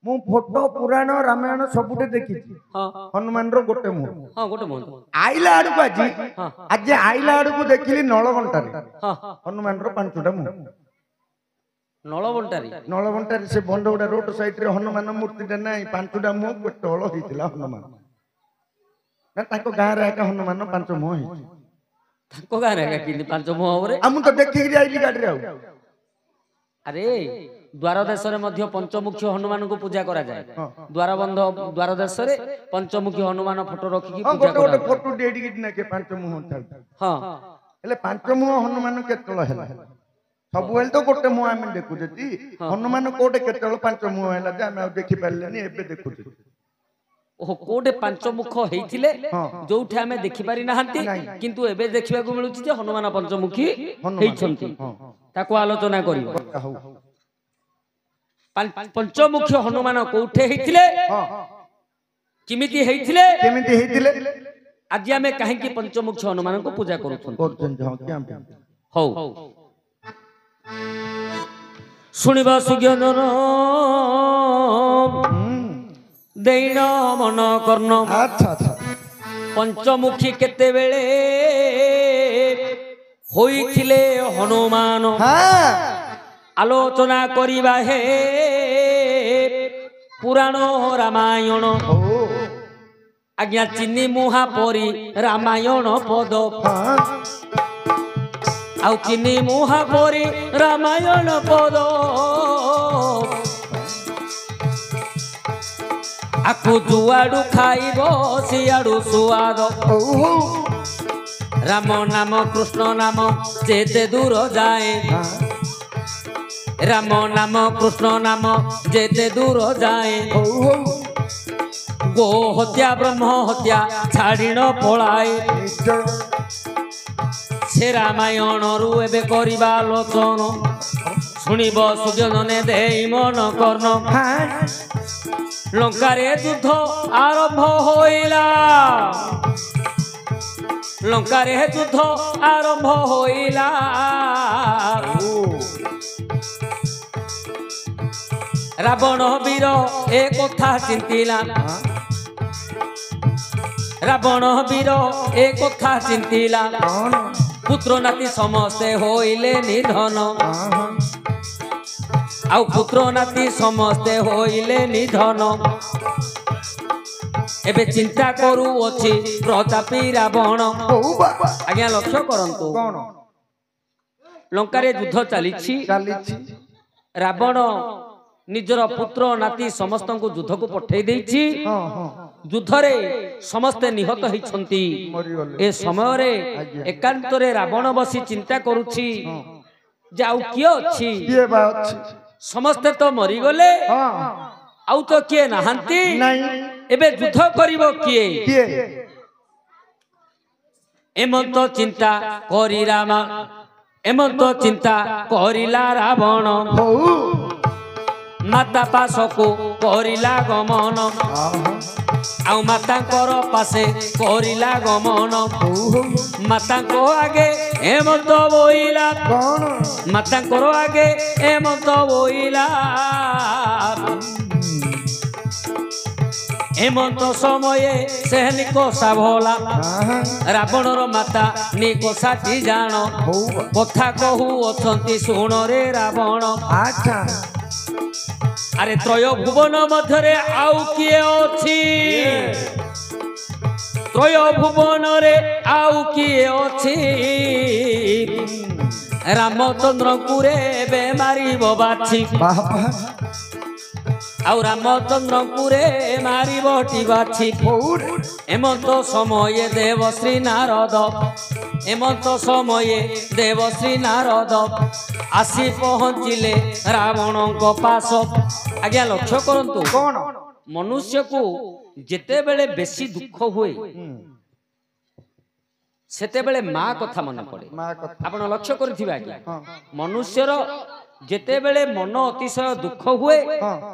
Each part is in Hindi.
मु फोटो पुराण रामायण सबुटे देखी हनुमान रो गोटे मुह हां गोटे मुह आइला आडू आज आज आइला आडू को देखिली नलबंटा रे हनुमान रो पांचटा मुह नलबंटा से बंडगुड़ा रोड साइड रे हनुमान मूर्ति नाही पांचटा मुह पेटोल होइतिला हनुमान ना ताको गां रे का हनुमान पांच मुह है ताको गां रे का कि पांच मुह होरे हम तो देखि के आइली गाडी रे अरे द्वार देश रे पंचमुखी हनुमान को पूजा करा जाए द्वार बंध द्वार देश रे पंचमुखी हनुमान फोटो रखी की पूजा करा गोटे फोटो डेडी की ना के पांच मुह था हां एले पांच मुह हनुमान केतल हैला सब वेल तो गोटे मुह हम देखु जति हनुमान कोटे केतल पांच मुह हैला जे हम देखि पारलेनी एबे देखु ओ कोटे पांच मुख हेइथिले जोठे हमें देखि पारि नाहंती किंतु एबे देखिबा को मिलुची जे हनुमान पंचमुखी हेइछंती ताको आलोचना करियो पंचमुखी हनुमान कोठे हेइथिले किमिति हेइथिले आज हमें काहे कि पंचमुखी हनुमान को पूजा करूछन हौ सुनिबा सुज्ञानन दैन मन कर्ण अच्छा अच्छा पंचमुखी केते बेले होइथिले हनुमान आलोचना करिबा हे पुराण रामायण आज्ञा चिन्नी मुहा परी रामायण पद आउ चिन्नी मुहा परी रामायण पद आकु जुआडू खाइबो सियाडू सुआद राम नाम कृष्ण नाम जेते दूर जाए राम नाम कृष्ण नाम जेते दूर जाए गो हत्या ब्रह्म हत्या छाड़ीन पलाए से रामायण रु एबे करिबा लोचन सुनिब सुजनने देई मन कर्ण लंकारे युद्ध आरंभ होइला लंकारे युद्ध आरंभ होइला रावण वीर ए कथा चिंतिला रावण वीर ए कथा चिंतिला पुत्र नाती समस्ते होइले निधन आउ पुत्र नाती समस्ते होइले निधन एबे चिंता करू अछि प्रतापी रावण आज्ञा लक्ष्य करंतु लंका रे युद्ध चलीछि रावण निजर पुत्र नाती समस्त को युद्ध को पठै दैछि युद्ध रे समस्ते निहत होइछंती ए समय रे एकांत रे रावण बसी चिंता करूछि जे आउ किए अछि किए बा अछि समस्ते तो मरी गले आउ तो किए नाहंती एबे युद्ध करिवो किए एमंत चिंता करी राम एमंत चिंता करिला रावण माता पासको करिला गमन आउ माता कर पासे करिला गमन माता को आगे हेमंत बोइला माता करो आगे हेमंत बोइला हेमंत समय से निकोसा भोला रावणर माता निकोसा टी जान कथा कहू अछंती सुन रे रावण अच्छा अरे त्रय भुवन मध्यरे आउ किए अछि त्रय भुवन रे आउ किए अछि रामचंद्र कुरे बे मारी बाछी आउ रामचंद्र कुरे मारी बटी बाछी एमंत समय देवश्री नारद एमंत समय देवश्री नारद आसी पहुँचिले रावण को पास आज्ञा लक्ष्य करंतु मनुष्य को जेते बेले बेसी दुख हुए सेते बेले माँ कथा मन पड़े आपण लक्ष्य करथिबा आज्ञा मनुष्यर जेते बेले मन अतिशय दुख हुए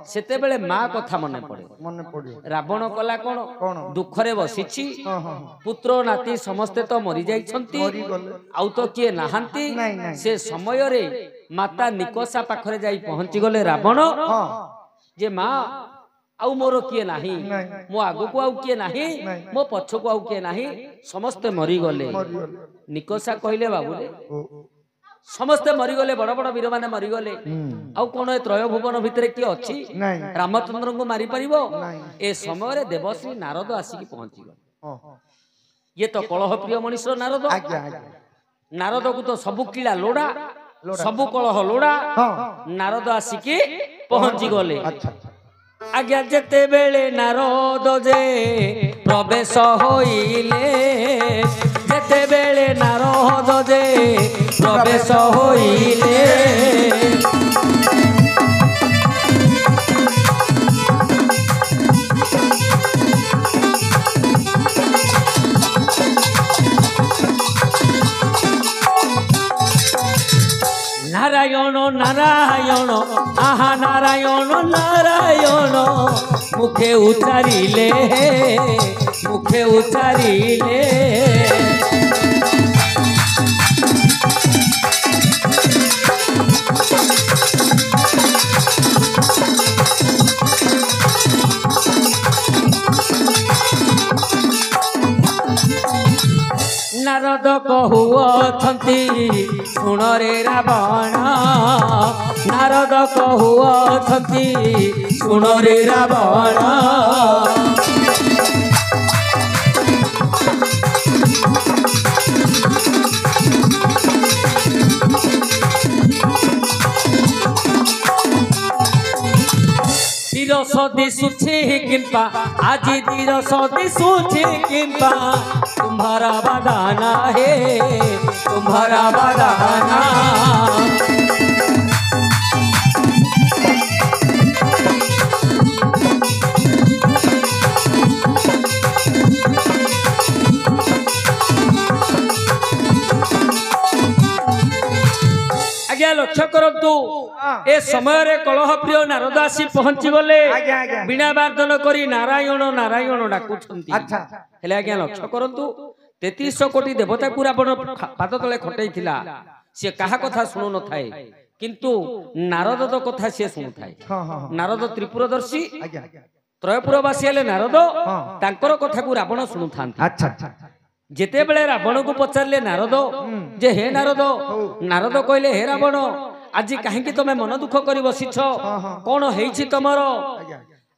सेते बेले माँ कथा मन पड़े रावण कला कोन दुख रे बसिछि पुत्र नाती समस्ते तो मरि जाइछंती आउ तो किए नाहंती से समय रे माता निकोसा पाखरे जाई पहुंची गले रावण जे माँ आउ मोर किए नाही मो आगु को आउ किए नाही मो पछ को आउ किए नाही समस्त मरी गले निकोसा कहले बाबू रे समस्ते मरी गले बड़ बड़ वीर माने मरी गले आउ कोन ए त्रय भुवन भितरे की अछि रामचंद्र को मारी परिबो ए समय रे देवश्री नारद आसी की पहुंची गले ये तो कलह प्रिय मनुष्य नारद नारद को तो सबु किला लोड़ा सबु कलह लोड़ा नारद आसी की पहुंची गले आज्ञा जेते बेले नारद जे प्रवेश होइले जेते बेले नारद जे प्रवेश होइले नारायण नारायण आहा नारायण नारायण मुखे उच्चारिले मुखे उच्चारिले नारद कहुअछंती सुण रे रावण नारद कहुअछंती सुण रे रावण दिरस दिशुछि किंपा आजी दिरस दिशुछि किंपा तुम्हारा बदाना है तुम्हारा बदाना आज्ञा लक्ष्य करतु ए समय रे कलह प्रिय नारद आसी पहुंची गले बिना वादन करी नारायण नारायण डाकुछंती अच्छा हेले आज्ञा लक्ष्य करतु 33 कोटी देवता को रावण पाद तले खटैथिला से कहा कथा सुनु न थाए किंतु नारद तो कथा से सुनु थाए नारद त्रिपुरदर्शी त्रयपुरवासी हेले नारद तांकर कथा को रावण सुनु थांती अच्छा जेते बेले रावण को पचारले नारद जे हे नारद नारद कहले हे रावण आज कहीं तमे मन दुख करी बसिछ कौन हेछि तमर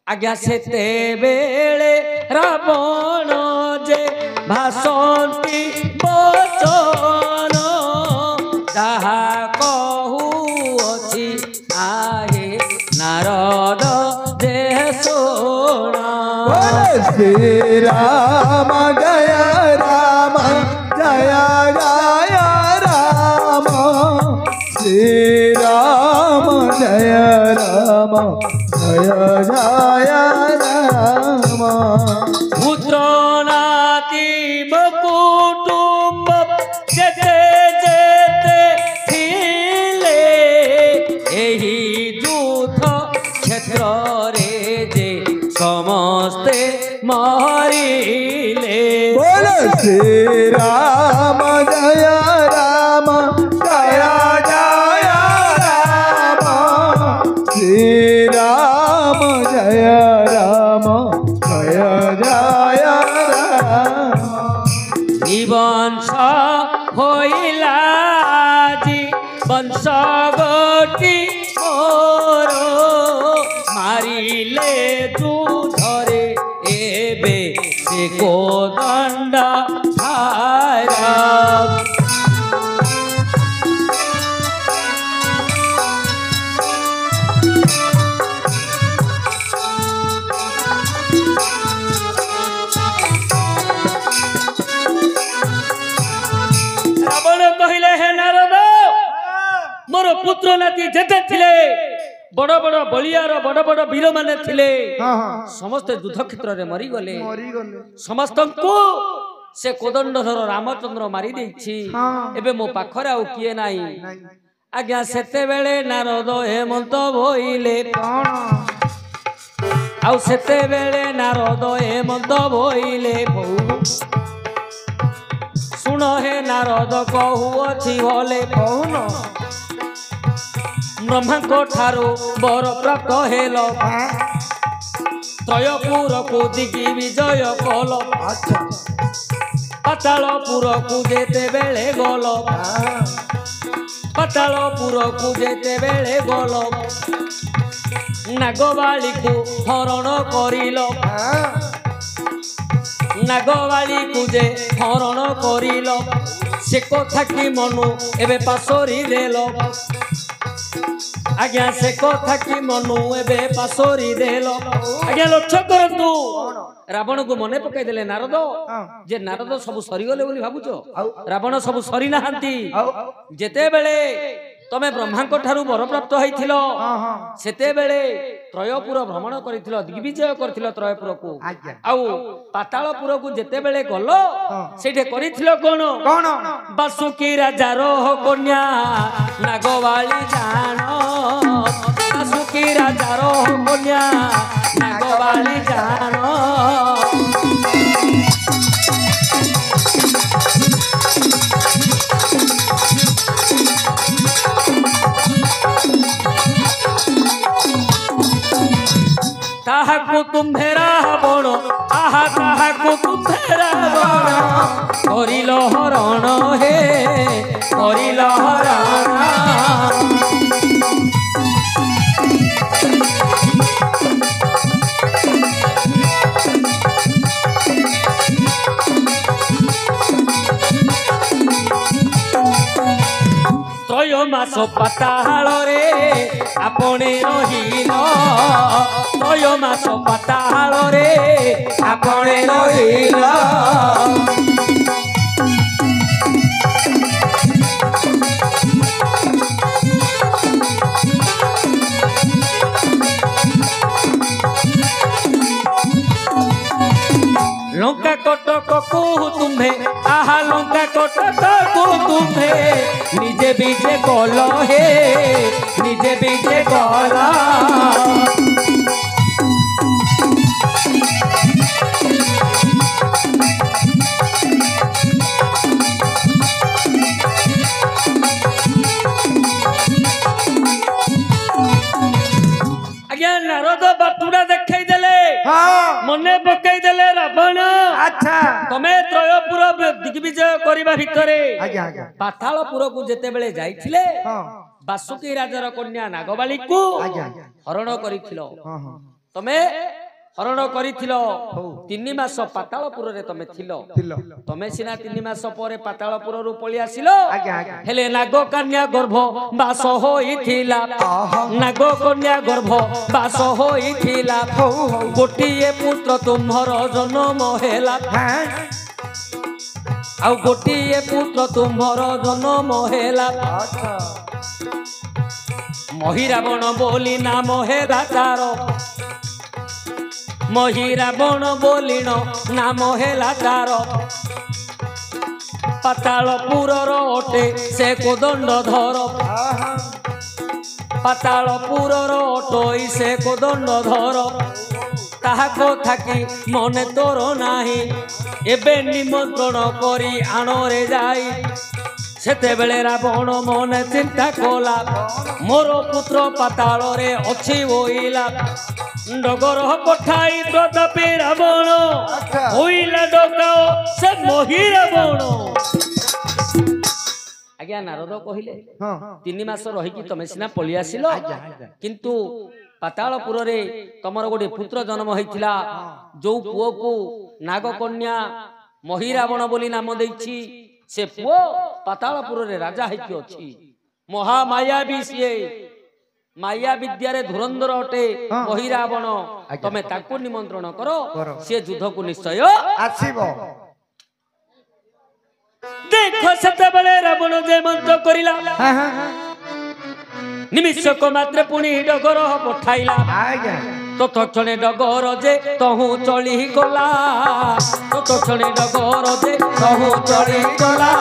आज्ञा सेते बेले रावण जे भाषंती बचन ताहा कहू अछि आहे नारद देह सोना श्री राम जय राम जय जय राम श्री राम जय राम जय जय राम पुत्र नाति कुटुंब जेते जेते थिले एही युद्ध क्षेत्र रे जे समस्ते मारिले बोल श्री राम जय राम जय जय राम श्री राम जय राम जय जय राम वंश होइला जी वंश गोटी मोर मारिले तू धरे एबे से को दंड धारा कहले हे नारद मोर पुत्र नाती जेते थिले बड़ बड़ बलियार बड़ बड़ वीर माने थिले समस्त युद्ध क्षेत्र रे मरी गले समस्त को से कोदंडधर रामचंद्र मारी देछि एबे मो पाखरे आउ किए नाही आज्ञा सेते बेले नारद हेमंत भइले आउ सेते बेले नारद हेमंत भइले सुन हे नारद कहू अछि भले कौन ब्रह्मा को ठारो बर प्राप्त हेल त्रयपुर को दिगी विजय कल पातालपुर को जेते बेले गल पातालपुर को जेते बेले गल नागवाली को हरण करिल नागवाली को जे हरण करिल से कथा कि मनु एबे पासरी देल आज्ञा से कथा कि मनु एबे पासरी देल आज्ञा लक्ष्य करतु रावण को मने पकाई देले नारद जे नारद सब सरी गले बोली भाबुचो रावण सब सरी नाहंती जेते बेले तमे ब्रह्मा को ठारू वर प्राप्त होइथिलो सेते बेले त्रयपुर भ्रमण करिथिलो दिग्विजय करथिलो त्रयपुर को आउ पातालपुर को जेते बेले गलो सेठे करिथिलो कोन बासुकी राजा रो कन्या नागवाली जानो बासुकी राजा रो कन्या नागवाली जानो ताहाकु तुम्हे रावण आहा ताहाकु तुम्हे रावण करिल हरण हे करिल हरण त्रय मास पाताल रे आपणे रहिल त्रय मास पाताल रे आपणे रहिल लंका कटक को तुम्हें आहा लंका कटक को तुम्हें निजे बीजे कल हे निजे बीजे कल आज्ञा नारद बाटुड़ा देखाई देले मने पकाई देले रावण अच्छा तमे त्रयपुर दिग्विजय करबा भितरे पातालपुर को जेते बेले जाइथिले बासुकी राजार कन्या नागवाली को हरण करिथिलो तमे हरण करिथिलो 3 मास पातालपुर रे तमे थिलो तमे सिना 3 मास परे पातालपुर रु पळि आसिलो हेले नाग कन्या गर्भ बास होइथिला नाग कन्या गर्भ बास होइथिला गोटिए पुत्र तुम्हर जन्म हेला आ गोटिए पुत्र तुम्हर जन्म हेला महिरावण बोली नाम हे राजार महिरावण बोलिण नाम हेला तार पातालपुर अटे से कोदंड धर पातालपुर अटोई से कोदंड धर ताहा कथा कि मने तोर नाही एबे निमंत्रण करी आणरे जाई सेते बेले रावण मने चिंता कला मोर पुत्र पाताल रे अछि होइला डगर पठाई तथापि रावण होइला डकाओ से महिरावण आज्ञा नारद कहिले 3 मास रही कि तमे सिना पळि आसिलो किंतु पातालपुर रे तमर गोटे पुत्र जन्म होइथिला जो पुओ को नागकन्या महिरावण बोली नाम देछि से पुओ पातालपुर रे राजा हेकि अछि महामायावी सिए माया विद्या धुरंधर अटे महिरावण तमे ताकू निमंत्रण करो से युद्ध को निश्चय आसीबो देखो सते बेले रावण जे मंत्र करिला निमिषक मात्र पुणी डगर पठाइला तो तक्षणे डगर जे तहु चली गला तो तक्षणे डगर जे तहु चली गला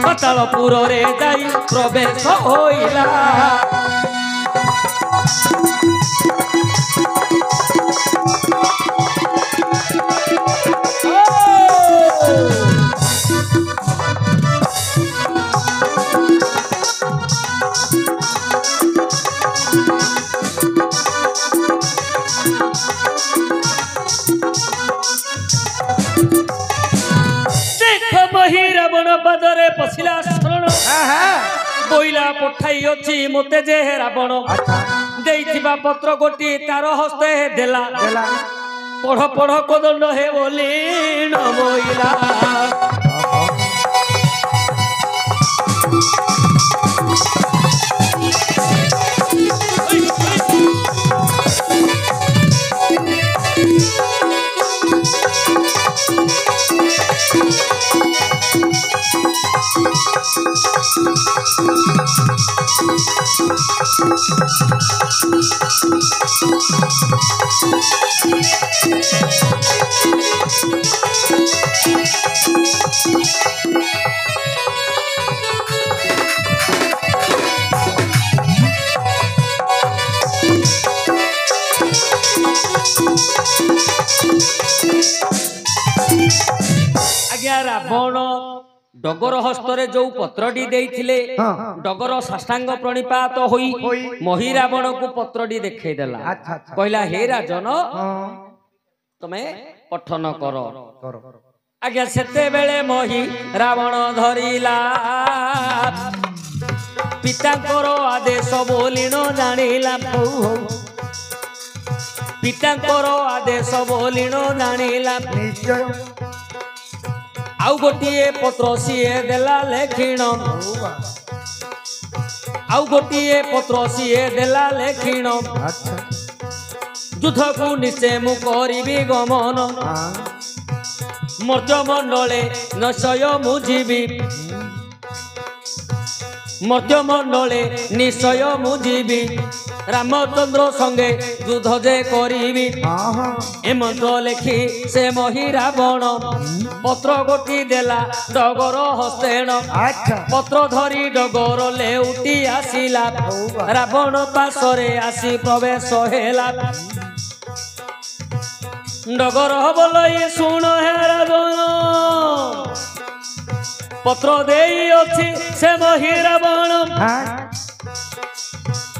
पातालपुर रे जाई प्रवेश होइला पशिला शरण बोइला पठाई अछि मते जे रावण देइथिबा पत्र गोटी तार हस्ते देला पढ़ पढ़ कोदंड हे बोली न बोइला आज्ञा रावण डगर हस्तरे जो पत्रटी देइथिले डगर साष्टांग प्रणिपात होई मही रावण को पत्रटी देखै देला कहला हे राजन तमे पठन कर आज्ञा सेते बेले मही रावण धरिला पितांकर आदेश बोलिनो जानिला पितांकर आदेश बोलिनो जानिला निश्चय आउ गोटिए पत्र सीए देला लेखिण आउ गोटिए पत्र सीए देला लेखिण युद्ध को निश्चय मु करिबी गमन मर्त्य मंडले निश्चय मु जीवी मर्त्य मंडले निश्चय मु जीवी रामचंद्र संगे युद्ध जे करिबी एमंत्र लेखि से मही रावण पत्र गोटी देला डगर हस्तेण पत्र धरी डगर लेउटी आसिला रावण पासरे आसी प्रवेश हेला डगर बोलई सुन हे रावण पत्र देई अछि से मही रावण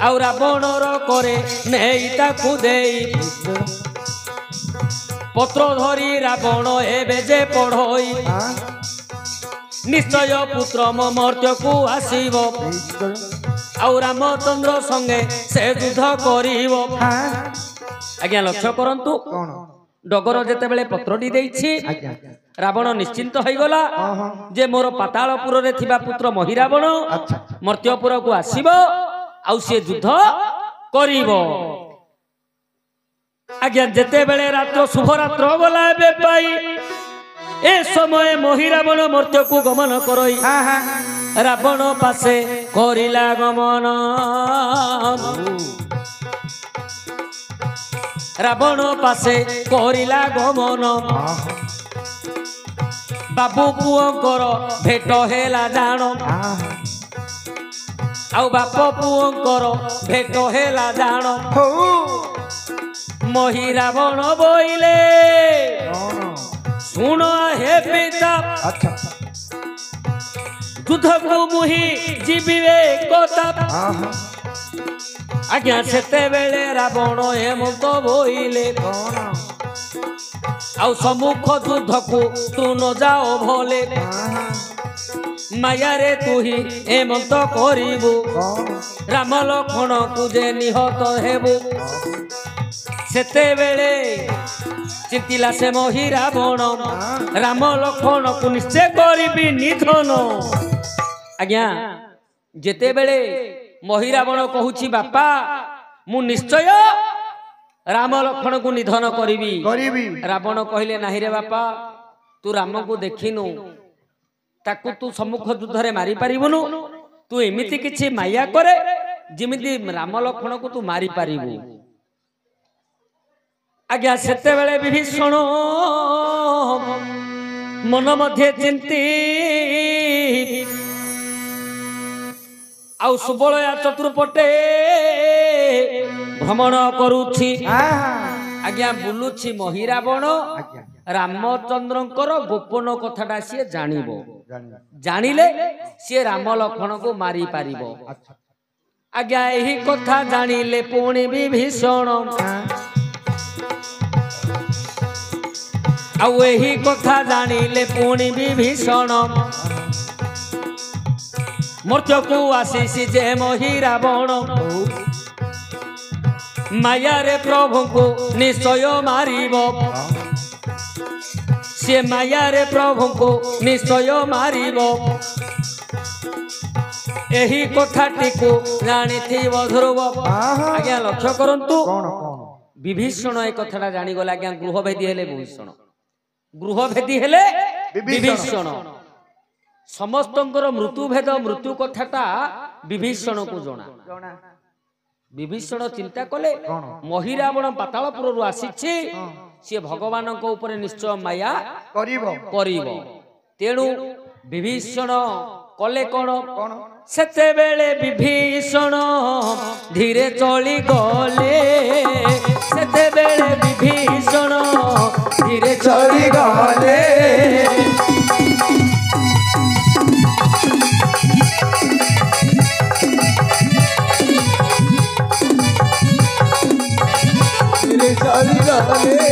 आउ रावणर करे नेई ताकू देई पत्र धरी रावण एबे जे पढ़ई निश्चय पुत्र मर्त्य को आसीब आउ रामचंद्र संगे से युद्ध करिब आज्ञा लक्ष्य करंतु डगर जेते बेले पत्रटी देइछि रावण निश्चिंत होई गला जे मोर पातालपुर रे थिबा पुत्र मही रावण मर्त्यपुर को आसीब आउ से युद्ध करिब आज्ञा जेते बेले रात्र शुभ रात्र गला बे पाई ए समय मही रावण मर्त्य को गमन करई रावण पासे करिला गमन रावण पासे करिला गमन बाबू पुअंकर भेट हेला जान आउ बाप पुअंकर भेट हेला जान मही रावण बोइले सुन हे पिता युद्ध को मुही जीविवे कथा आज्ञा सेते बेले रावण हेमंत बोइले आउ सम्मुख युद्ध को तू न जाओ भले माया रे तू ही हेमंत करिबु राम लक्ष्मण को जे निहत हेबु सेते बेले चिंतिला से मही रावण राम लक्ष्मण को निश्चय करिबी निधन आज्ञा जेते बेले मही रावण कहूची बापा मु निश्चय राम लक्ष्मण को निधन करिबी रावण कहले नाही रे बापा तू राम को देखिनु ताकू तू सम्मुख युद्ध रे मारी पारिबुनु तू एमिति किछि माया करे जिमिति राम लक्ष्मण को तू मारी पारिबु आज्ञा सेते बेले विभीषण मन मध्ये चिंती आउ सुबलया चतुर्पटे भ्रमण करुछि आज्ञा बुलुछि मही रावण रामचंद्रंकर गोपन कथाटा सी जानिबो जानिले सी राम लक्ष्मण को मारी पारिबो आज्ञा एही कथा जानिले पुणी विभीषण आउ एही कथा जानिले पुणी विभीषण मर्त्य को आशीष जे मोहि रावण माया रे प्रभु को निश्चय मारिब से माया रे प्रभु को निश्चय मारिब एही कथाटी को जानी ध्रुव आज्ञा लक्ष्य करंतु विभीषण ए कथाटा जानी गला आज्ञा गृहभेदी हेले विभीषण गृहभेदी हेले विभीषण समस्तंकर मृत्युभेद मृत्यु कथाटा विभीषण को जना विभीषण चिंता कले महिरावण पातालपुर आसीछि सी भगवान को ऊपर निश्चय माया करिब तेणु विभीषण कले कौन सेते बेले विभीषण धीरे चली गले सेते बेले विभीषण धीरे चली गले चली गले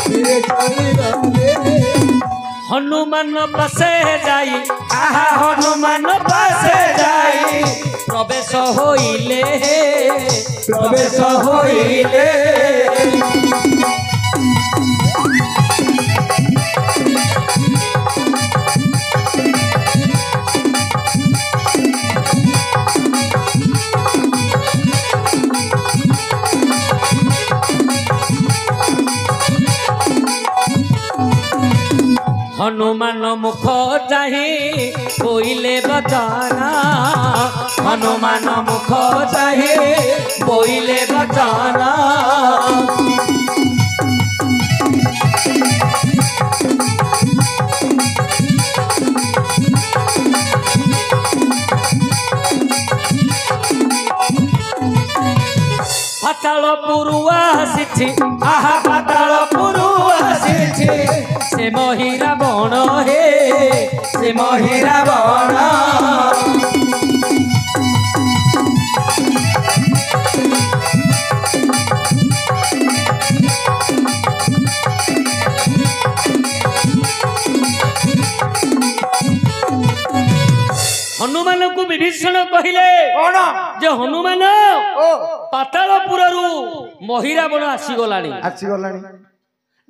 धीरे चली गले हनुमान पासे जाई आहा हनुमान पासे जाई प्रवेश होइले हनुमान मुख चाही बोइले बचाना हनुमान मुख चाही बोइले बचाना पातालपुर आसीछि आहा पातालपुर आसीछि से महिरा बण हे से महिरा बण हनुमान को विभीषण कहले जे हनुमान पातालपुर महिरावण आसीगलानी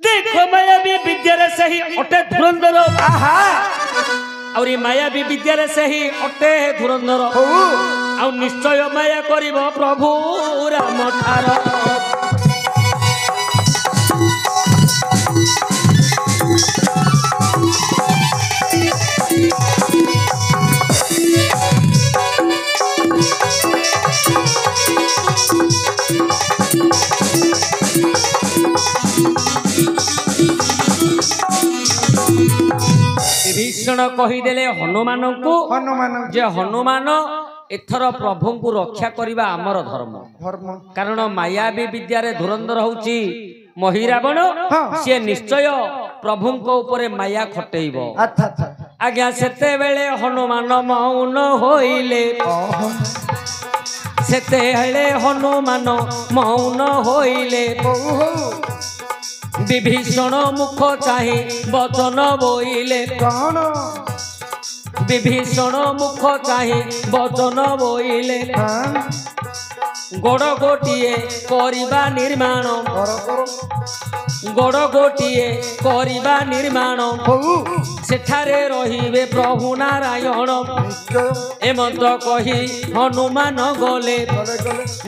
देखो मायावी विद्यार सही अटे धुरंधर और मायावी विद्यार सही अटे धुरंधर आ निश्चय माया करिब प्रभु राम ठार विभीषण कहीदेले हनुमान को जे हनुमान एथर प्रभु को रक्षा करबा आमर धर्म कारण मायावी विद्यारे धुरंधर होउची महिरावण से निश्चय प्रभु को ऊपर माया खटेइबो आज्ञा सेते बेले हनुमान मौन होइले सेते बेले हनुमान मौन होइले विभीषण मुख चाही वचन बोइले विभीषण मुख चाही वचन बोइले गड़ गोटिए करिबा निर्माण गड़ गोटिए करिबा निर्माण सेठारे रहिबे प्रभु नारायण एमंत कही हनुमान गले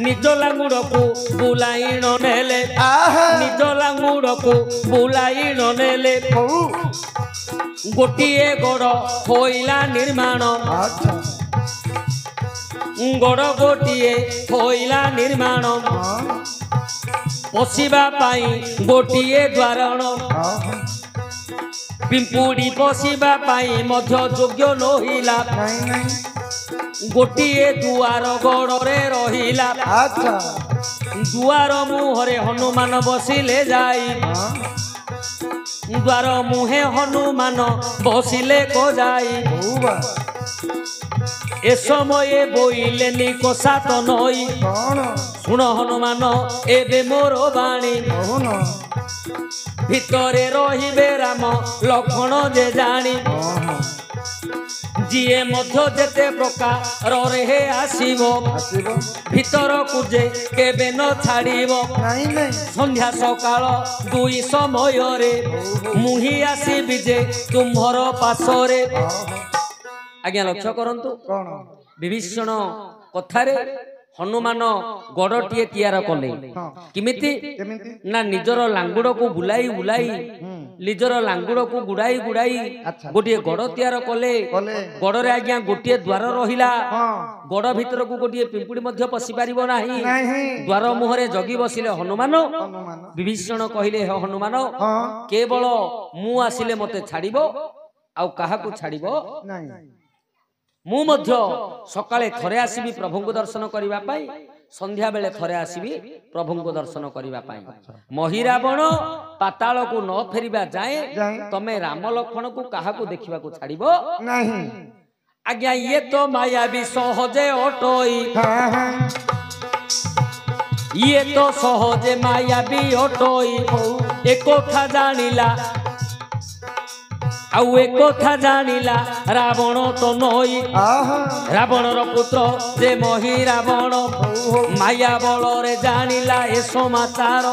निज लांगुड़ को बुलाइण नेले निज लांगुड़ को बुलाइण नेले गोटिए गड़ होइला निर्माण गड़ गोटिए होइला निर्माण पशिबा पाई गोटिए द्वारण पिंपुड़ी पशिबा पाई मध्य योग्य नहिला गोटिए दुआर गड़रे रहिला दुआर मुहरे हनुमान बसिले जाई द्वार मुहे हनुमान बसिले को जाई ए समय बोइले निकोसा तो नई सुन हनुमान एबे मोर बाणी भितरे रहिबे राम लक्ष्मण जे जानी ଯିଏ ମଧ୍ୟ ଯେତେ ପ୍ରକାରରେ ଆସିବ ଭିତରକୁ ଯେ କେବେ ନ ଛାଡ଼ିବ ସନ୍ଧ୍ୟା ସକାଳ ଦୁଇ ସମୟରେ ମୁଁ ହିଁ ଆସିବି ଯେ ତୁମର ପାଶରେ। ଆଜ୍ଞା ଲକ୍ଷ୍ୟ କରନ୍ତୁ ବିଭୀଷଣ କଥାରେ ହନୁମାନ ଗଡ଼ଟିଏ ତିଆର କଲେ କେମିତି ନା ନିଜର ଲାଙ୍ଗୁଡ଼କୁ ବୁଲାଇ ବୁଲାଇ ନିଜର ଲାଙ୍ଗୁଡ଼କୁ ଗୁଡ଼ାଇ ଗୁଡ଼ାଇ ଗୋଟିଏ ଗଡ଼ ତିଆର କଲେ। ଗଡ଼ରେ ଆଜ୍ଞା ଗୋଟିଏ ଦ୍ୱାର ରହିଲା। ଗଡ଼ ଭିତରକୁ ଗୋଟିଏ ପିମ୍ପୁଡ଼ି ମଧ୍ୟ ପଶି ପାରିବ ନାହିଁ। ଦ୍ୱାର ମୁହଁରେ ଜଗି ବସିଲେ ହନୁମାନ। ବିଭୀଷଣ କହିଲେ ହେ ହନୁମାନ କେବଳ ମୁଁ ଆସିଲେ ମତେ ଛାଡ଼ିବ ଆଉ କାହାକୁ ଛାଡ଼ିବ ନାହିଁ। ମୁଁ ମଧ୍ୟ ସକାଳେ ଥରେ ଆସିବି ପ୍ରଭୁଙ୍କୁ ଦର୍ଶନ କରିବା ପାଇଁ, ସନ୍ଧ୍ୟା ବେଳେ ଥରେ ଆସିବି ପ୍ରଭୁଙ୍କୁ ଦର୍ଶନ କରିବା ପାଇଁ। ମହିରାବଣ ପାତାଳକୁ ନ ଫେରିବା ଯାଏ ତମେ ରାମ ଲକ୍ଷ୍ମଣକୁ କାହାକୁ ଦେଖିବାକୁ ଛାଡ଼ିବ ନାହିଁ। ଆଜ୍ଞା ଇଏ ତ ମାୟାବୀ ସହଜେ ଅଟଇ, ଇଏ ତ ସହଜେ ମାୟାବୀ ଅଟଇ ଏକଥା ଜାଣିଲା ଆଉ ଏକଥା ଜାଣିଲା ରାବଣ ତ ନଇ। ରାବଣର ପୁତ୍ର ଯେ ମହିରାବଣ ମାୟା ବଳରେ ଜାଣିଲା ଏ ସମାଚାର।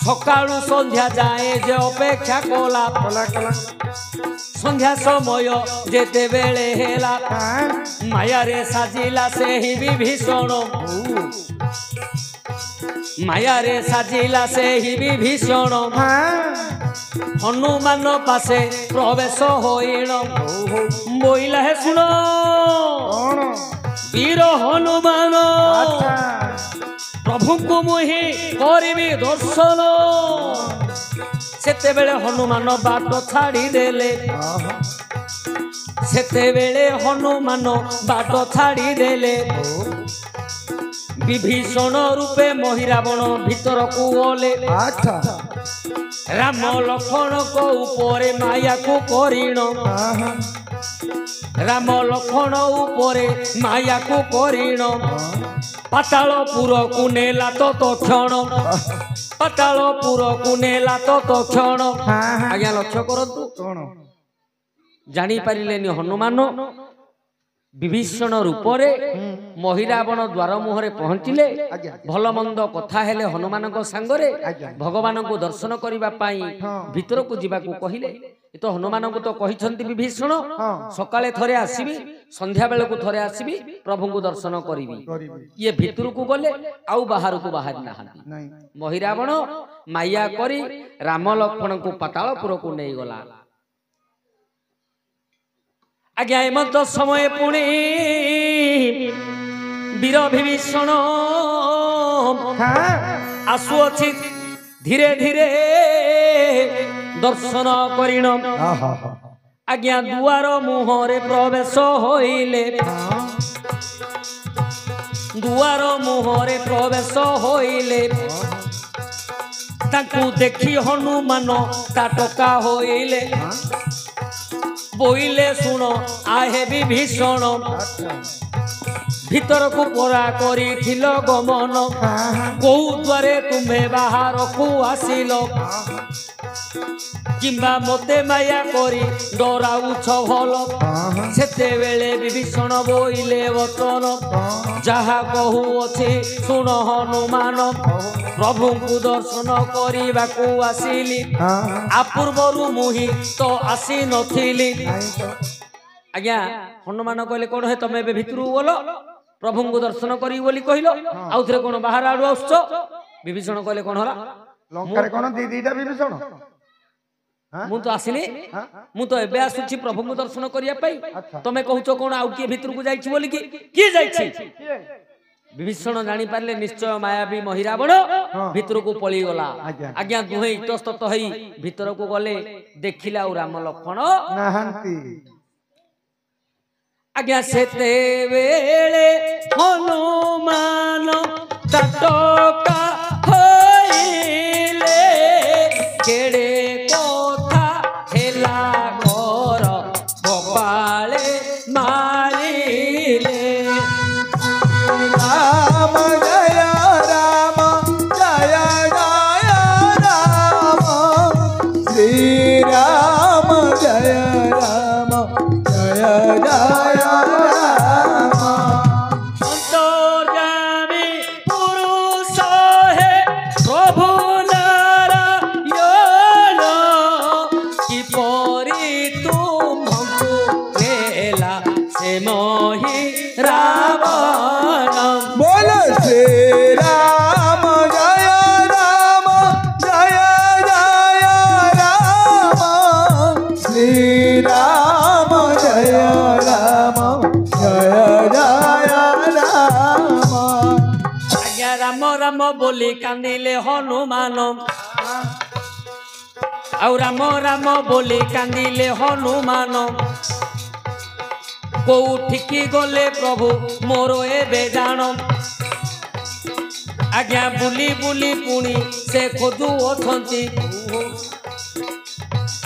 ସକାଳୁ ସନ୍ଧ୍ୟା ଯାଏ ଯେ ଅପେକ୍ଷା କଲା, ସନ୍ଧ୍ୟା ସମୟ ଯେତେବେଳେ ହେଲା ମାୟାରେ ସାଜିଲା ସେହି ବିଭୀଷଣ, ମାୟାରେ ସାଜିଲା ସେହି ବିଭୀଷଣ। ହନୁମାନ ପାଶେ ପ୍ରବେଶ ହୋଇଣ ବୋଇଲା ହେ ଶୁଣ ବୀର ହନୁମାନ ପ୍ରଭୁଙ୍କୁ ମୁହିଁ କରିବି ଦର୍ଶନ। ସେତେବେଳେ ହନୁମାନ ବାଟ ଛାଡ଼ିଦେଲେ, ସେତେବେଳେ ହନୁମାନ ବାଟ ଛାଡ଼ିଦେଲେ। ବିଭୀଷଣ ରୂପେ ମହିରାବଣ ଭିତରକୁ ଗଲେ। ରାମ ଲକ୍ଷ୍ମଣଙ୍କ ଉପରେ ମାୟାକୁ କରିଣ, ରାମ ଲକ୍ଷ୍ମଣ ଉପରେ ମାୟାକୁ କରିଣ। ପାତାଳପୁରକୁ ନେଲା ତତ୍କ୍ଷଣ, ପାତାଳପୁରକୁ ନେଲା ତତ୍କ୍ଷଣ। ଆଜ୍ଞା ଲକ୍ଷ୍ୟ କରନ୍ତୁ ଜାଣିପାରିଲେନି ହନୁମାନ ବିଭୀଷଣ ରୂପରେ ମହିରାବଣ ଦ୍ୱାର ମୁହଁରେ ପହଞ୍ଚିଲେ। ଭଲ ମନ୍ଦ କଥା ହେଲେ ହନୁମାନଙ୍କ ସାଙ୍ଗରେ ଭଗବାନଙ୍କୁ ଦର୍ଶନ କରିବା ପାଇଁ ଭିତରକୁ ଯିବାକୁ କହିଲେ। ଏ ତ ହନୁମାନଙ୍କୁ ତ କହିଛନ୍ତି ବିଭୀଷଣ ସକାଳେ ଥରେ ଆସିବି, ସନ୍ଧ୍ୟା ବେଳକୁ ଥରେ ଆସିବି ପ୍ରଭୁଙ୍କୁ ଦର୍ଶନ କରିବି। ଇଏ ଭିତରକୁ ଗଲେ ଆଉ ବାହାରକୁ ବାହାରି ନାହାନ୍ତି। ମହିରାବଣ ମାୟା କରି ରାମ ଲକ୍ଷ୍ମଣଙ୍କୁ ପାତାଳପୁରକୁ ନେଇଗଲା। ଆଜ୍ଞା ଏମନ୍ତ ସମୟ ପୁଣି ବୀର ବିଭୀଷଣ ଆସୁଅଛି ଧୀରେ ଧୀରେ ଦର୍ଶନ କରିଣ। ଆଜ୍ଞା ଦୁଆର ମୁହଁରେ ପ୍ରବେଶ ହୋଇଲେ, ଦୁଆର ମୁହଁରେ ପ୍ରବେଶ ହୋଇଲେ। ତାଙ୍କୁ ଦେଖି ହନୁମାନ ତାଟକା ହୋଇଲେ। ବୋଇଲେ ଶୁଣ ଆହେ ବିଭୀଷଣ ଭିତରକୁ ପରା କରିଥିଲ ଗମନ, କୋଉ ଦ୍ୱାରେ ତୁମେ ବାହାରକୁ ଆସିଲ? କିମ୍ବା ମତେ ମାୟା କରି ଡରାଉଛ ଭଲ? ସେତେବେଳେ ବିଭୀଷଣ ବୋଇଲେ ବଚନ, ଯାହା କହୁଅଛି ଶୁଣ ହନୁମାନ। ପ୍ରଭୁଙ୍କୁ ଦର୍ଶନ କରିବାକୁ ଆସିଲି, ଆପୂର୍ବରୁ ମୁହିଁ ତ ଆସି ନଥିଲି। ଆଜ୍ଞା ହନୁମାନ କହିଲେ କଣ ହେ ତମେ ଏବେ ଭିତରକୁ ଗଲ, ପ୍ରଭୁଙ୍କୁ ଦର୍ଶନ କରିବି ବୋଲି କହିଲ, ଆଉ ଥରେ କଣ ବାହାର ଆଡୁ ଆସୁଛ? ବିଭୀଷଣ କହିଲେ କଣ ହେଲା ଲଙ୍କାରେ କଣ ଦିଟା ବିଭୀଷଣ? ମୁଁ ତ ଆସିଲି, ମୁଁ ତ ଏବେ ଆସୁଛି ପ୍ରଭୁଙ୍କୁ ଦର୍ଶନ କରିବା ପାଇଁ। ତମେ କହୁଛ କଣ ଆଉ କିଏ ଭିତରକୁ ଯାଇଛି ବୋଲି? କିଏ ଯାଇଛି? ବିଭୀଷଣ ଜାଣିପାରିଲେ ନିଶ୍ଚୟ ମାୟାବୀ ମହିରାବଣ ଭିତରକୁ ପଳେଇଗଲା। ଆଜ୍ଞା ଦୁହେଁ ଇତସ୍ତତ ହେଇ ଭିତରକୁ ଗଲେ, ଦେଖିଲେ ଆଉ ରାମ ଲକ୍ଷ୍ମଣ ନାହାନ୍ତି। ଆଜ୍ଞା ସେତେବେଳେ ହନୁମାନ ତାଟକା ହୋଇଲେ, କେଡ଼େ କଥା ହେଲା ଘର ଗୋପାଳେ ମାରିଲେ। राम जय राम जय जय राम श्री राम जय राम राम राम बोली कांदिले हनुमान आउ राम राम बोली कांदिले हनुमान कोठिकी गले प्रभु मोर एबे जान आज्ञा बुली बुली पुणी से खोजु अछंती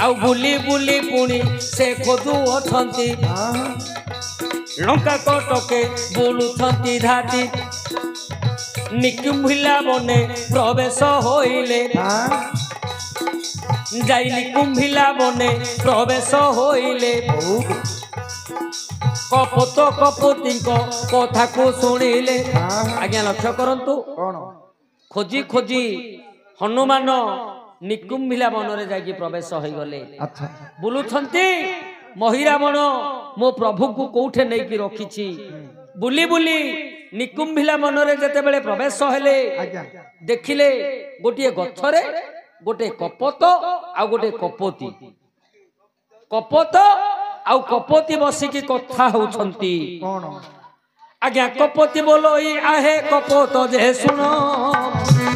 आउ बुली बुली पुणी से खोजु अछंती लंका कटके बुलुछंती धाती निकुंभिला बने प्रवेश होइले जाई निकुंभिला बने प्रवेश होइले कपत कपति कथा को शुणिले आज्ञा लक्ष्य करंतु खोजी खोजी हनुमान निकुंभिला वन रे जाई प्रवेश होई गले बुलुछंती महिरावण मो प्रभु को कोठे नहीं कि रखी बुली बुली निकुंभिला मन रे जते बेले प्रवेश हेले देखिले गोटे गछरे गोटे कपत आ गोटे कपति कपत आउ कपति बसिकी कथा होउछंती आज्ञा कपति बोलोई आहे कपत जे सुन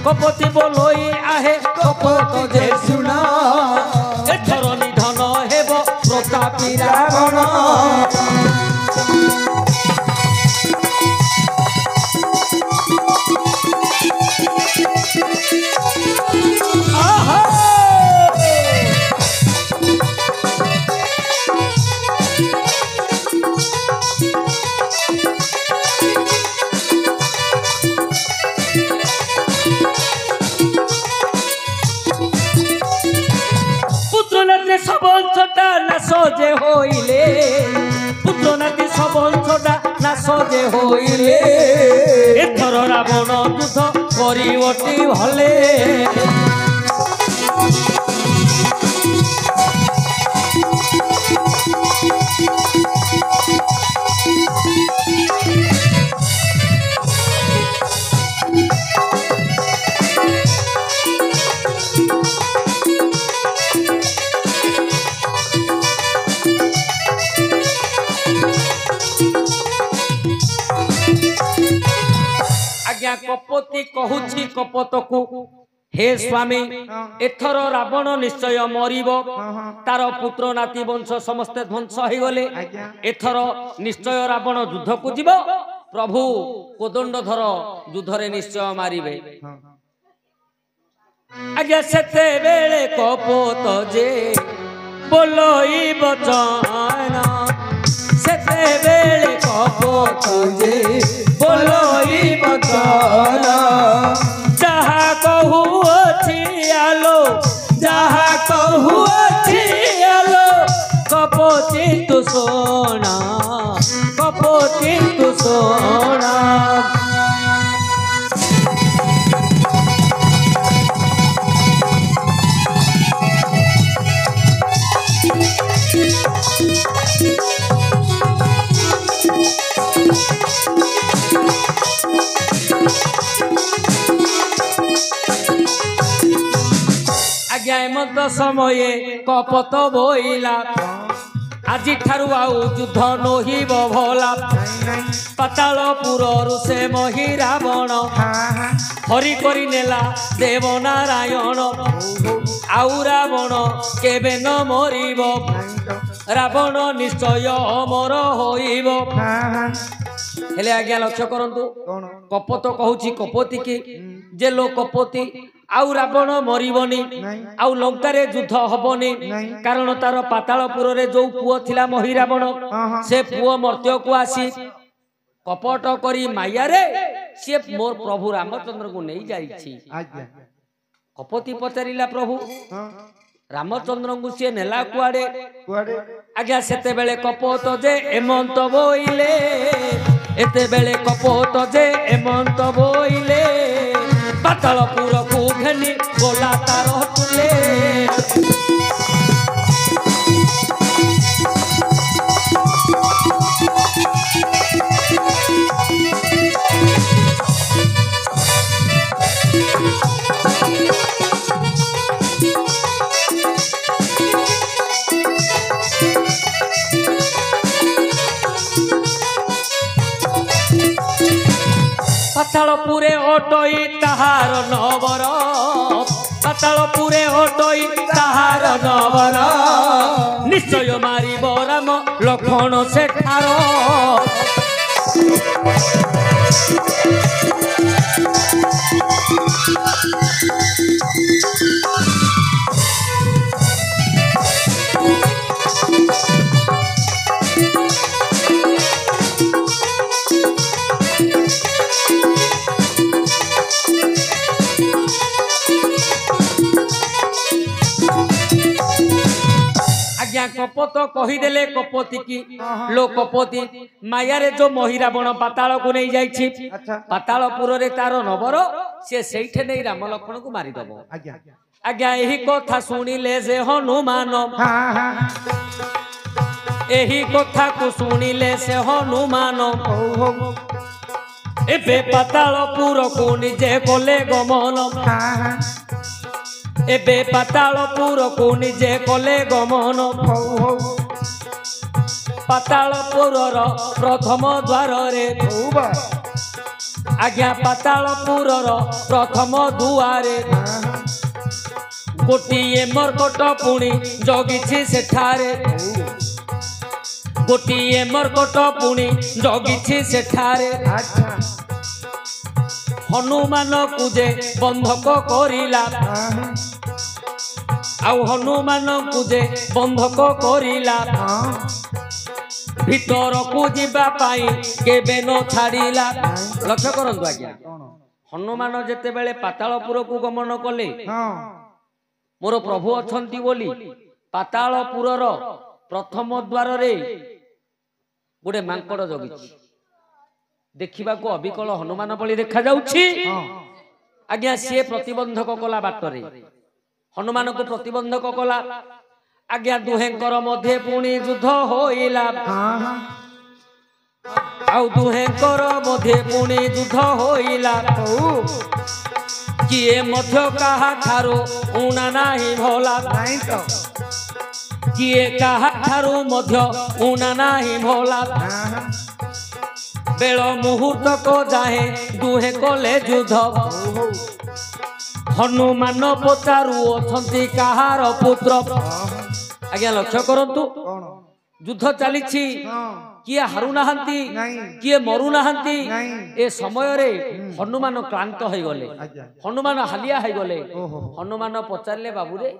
कपति बोलोई आहे कपत जे सुन एथर निधन हेब प्रतापी रावण सबंचटा ना सजे होइले पुत्र नाती सबंचटा ना सजे होइले एथर रावण युद्ध करिवटी भले कपति कहूची कपत को हे स्वामी एथर रावण निश्चय मरिबो तार पुत्र नाती वंश समस्ते ध्वंस हो गले एथर निश्चय रावण युद्ध को जीव प्रभु कोदंडधर युद्ध रे निश्चय मारिबे आज्ञा सेते बेले कपत जे बोलोई बचन सेते बेले कपत जे बोलोई बचन जहा कहू अछि आलो जहा कहू अछि आलो कपति तू सोना कपति तू सोना आज्ञा एमत समय कपत बोइला আজি ठारू आउ युद्ध नहिब भला पातालपुर से मही रावण हरि करी नेला देव नारायण आउ रावण केबे न मरिब रावण निश्चय अमर होइब हेले आज्ञा लक्ष्य करंतु कपत कहूची कपति की जे लो कपति आउ रावण मरिबनी आउ लंका रे युद्ध हबनी कारण तार पातालपुर रे जो पुओ थिला मही रावण से पुओ मर्त्य को आसी कपट करी माया रे से मोर प्रभु रामचंद्र को नहीं जाईछि कपति पचारिला प्रभु रामचंद्र को सी नेला कुआडे आज्ञा सेते बेले कपत जे एमंत बोइले एते बेले कपत जे एमंत बोइले पातालपुर को घेनी गोला तार तुले पाताल ପାତାଳପୁରେ ଅଟଇ ତାହାର ନବର ପାତାଳପୁରେ ଅଟଇ ତାହାର ନବର ନିଶ୍ଚୟ ମାରିବ ରାମ ଲକ୍ଷ୍ମଣ ସେଠାର कपत कहीदेले कपति की लो कपति मायारे जो महिरावण पाताल को नहीं जाइछि पातालपुर रे तार नबर से सेठे नहीं राम लक्ष्मण को मारी दबो आज्ञा एही कथा सुनिले जे हनुमान एही कथा को सुनिले से हनुमान एबे पातालपुर को निजे कोले गमन एबे पातालपुर को निजे कोले गमन पातालपुर प्रथम द्वार रे आज्ञा पातालपुर प्रथम दुआरे गोटिए मर्कट पुणी जगिछि सेठारे गोटिए मर्कट पुणी जगिछि सेठारे हनुमान कुजे बंधक करिला आउ हनुमान कुजे बंधक करिला भीतर को जीवा पाई केबे न छाड़िला लक्ष्य करंतु आज्ञा हनुमान जेते बेले पातालपुर को गमन कले मोर प्रभु अछंती बोली पातालपुर प्रथम द्वार रे गोटे मांकड़ जगिछि देखा को अबिकल हनुमान बली देखा जाउछि आज्ञा सी प्रतिबंधक कला बाटरे हनुमान को प्रतिबंधक कला आज्ञा दुहेंकर मध्य पुणी युद्ध होइला आउ दुहेंकर मध्य पुणी युद्ध होइला किए मध्य काहा ठारो उना नाही भोला किए काहा ठारो मध्य उना नाही भोला बेल मुहूर्त को जाहे दुहे कोले युद्ध हनुमान पचारू अछंती काहार पुत्र आज्ञा लक्ष्य करंतु युद्ध चली किए हारू नाहंती किए मरु नाहंती ए समय रे हनुमान क्लांत हो गले हनुमान हालिया हो गले हनुमान पचारले बाबू रे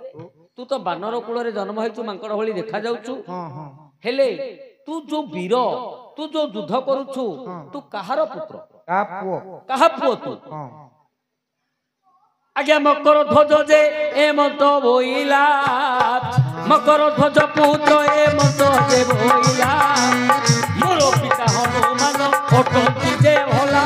तू तो बानर कूल रे जन्म होइछु मांकड़ भली देखा जाउछु हेले तू जो वीर तू जो युद्ध करुछु तू कहार पुत्र कहा पुओ तू आज्ञा मकर ध्वज जे एमंत बोइला मकर ध्वज पुत्र एमंत जे बोइला मोर पिता हनुमान अटंती जे भला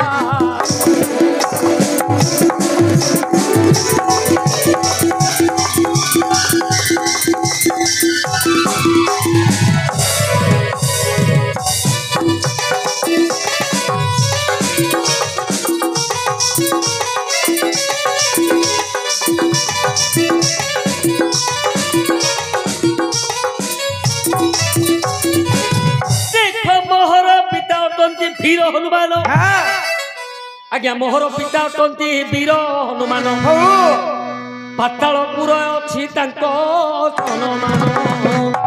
वीर हनुमान आज्ञा मोहर पिता अटंती वीर हनुमान पातालपुर अछि तांको सम्मान